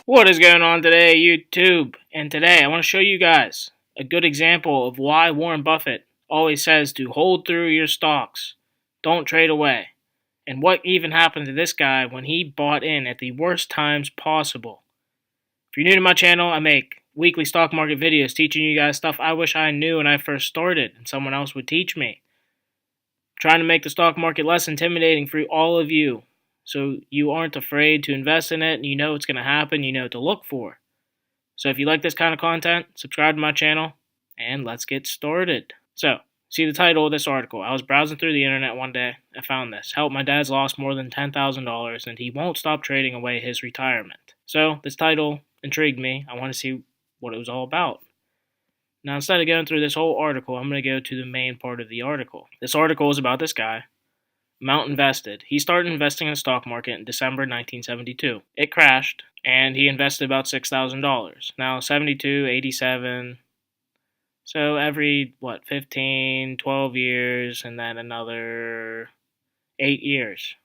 What is going on today, YouTube? And today I want to show you guys a good example of why Warren Buffett always says to hold through your stocks. Don't trade away. And what even happened to this guy when he bought in at the worst times possible. If you're new to my channel, I make weekly stock market videos teaching you guys stuff I wish I knew when I first started and someone else would teach me. Trying to make the stock market less intimidating for all of you, so you aren't afraid to invest in it and you know what's going to happen, you know what to look for. So if you like this kind of content, subscribe to my channel, and let's get started. So, see the title of this article. I was browsing through the internet one day, I found this. Help, my dad's lost more than $10,000 and he won't stop trading away his retirement. So, this title intrigued me. I want to see what it was all about. Now, instead of going through this whole article, I'm going to go to the main part of the article. This article is about this guy, amount invested. He started investing in the stock market in December 1972. It crashed, and he invested about $6,000. Now, 72, 87, so every, 15, 12 years, and then another 8 years.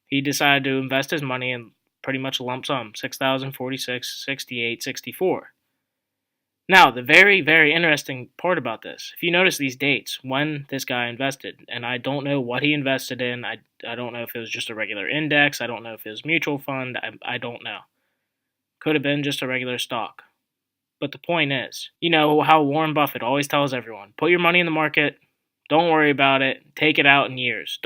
He decided to invest his money in pretty much a lump sum, 6,000, 46, 68, 64. Now, the very, very interesting part about this, if you notice these dates, when this guy invested, and I don't know what he invested in, I don't know if it was just a regular index, I don't know if it was mutual fund, I don't know. Could have been just a regular stock. But the point is, you know how Warren Buffett always tells everyone, put your money in the market, don't worry about it, take it out in years.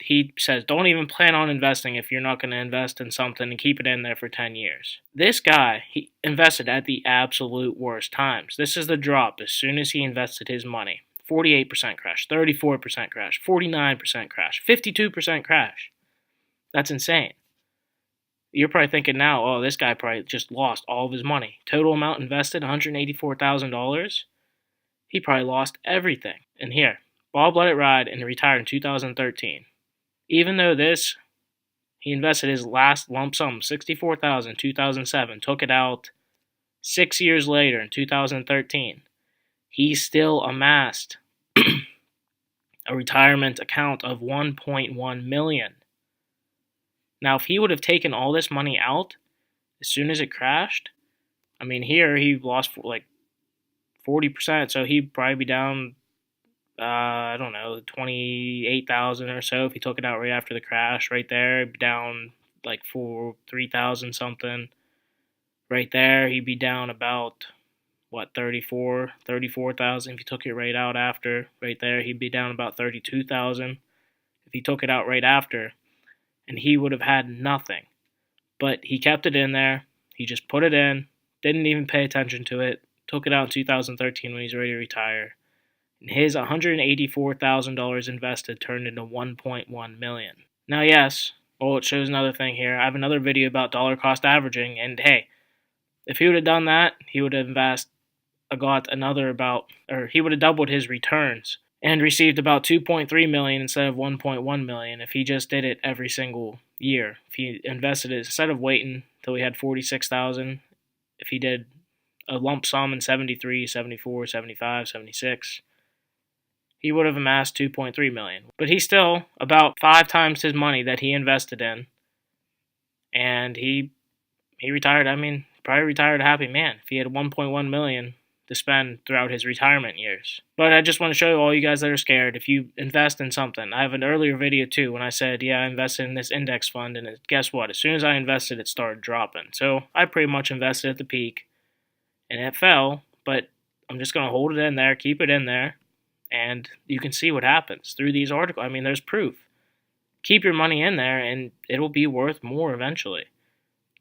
He says, don't even plan on investing if you're not going to invest in something and keep it in there for 10 years. This guy, he invested at the absolute worst times. This is the drop as soon as he invested his money. 48% crash, 34% crash, 49% crash, 52% crash. That's insane. You're probably thinking now, oh, this guy probably just lost all of his money. Total amount invested, $184,000. He probably lost everything. And here, Bob let it ride and retired in 2013. Even though he invested his last lump sum, $64,000 in 2007, took it out 6 years later in 2013, he still amassed a retirement account of $1.1 million. Now, if he would have taken all this money out as soon as it crashed, I mean, here he lost like 40%, so he'd probably be down, I don't know, 28,000 or so if he took it out right after the crash. Right there, he'd be down like 3,000 something. Right there, he'd be down about 34,000 if he took it right out after. Right there, he'd be down about 32,000 if he took it out right after, and he would have had nothing. But he kept it in there. He just put it in, didn't even pay attention to it. Took it out in 2013 when he's ready to retire. His $184,000 invested turned into $1.1 million. Now, yes, it shows another thing here. I have another video about dollar cost averaging, and hey, if he would have done that, he would have he would have doubled his returns and received about $2.3 million instead of $1.1 million if he just did it every single year. If he invested it, instead of waiting till he had $46,000, if he did a lump sum in 73, 74, 75, 76, he would have amassed $2.3 million. But he's still about 5 times his money that he invested in. And he retired, probably retired a happy man if he had $1.1 million to spend throughout his retirement years. But I just want to show all you guys that are scared, if you invest in something. I have an earlier video too when I said, yeah, I invested in this index fund, and guess what? As soon as I invested, it started dropping. So I pretty much invested at the peak, and it fell, but I'm just going to hold it in there, keep it in there. And you can see what happens through these articles. There's proof. Keep your money in there, and it'll be worth more eventually,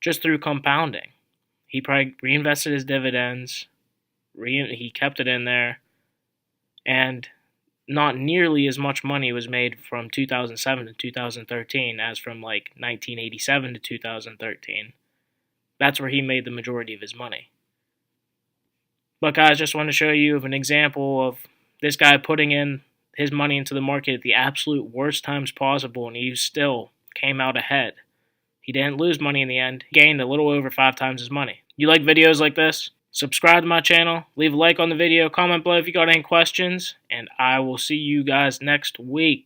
just through compounding. He probably reinvested his dividends. He kept it in there, and not nearly as much money was made from 2007 to 2013 as from like 1987 to 2013. That's where he made the majority of his money. But guys, just want to show you an example of this guy putting in his money into the market at the absolute worst times possible, and he still came out ahead. He didn't lose money in the end. He gained a little over 5 times his money. You like videos like this? Subscribe to my channel. Leave a like on the video. Comment below if you got any questions. And I will see you guys next week.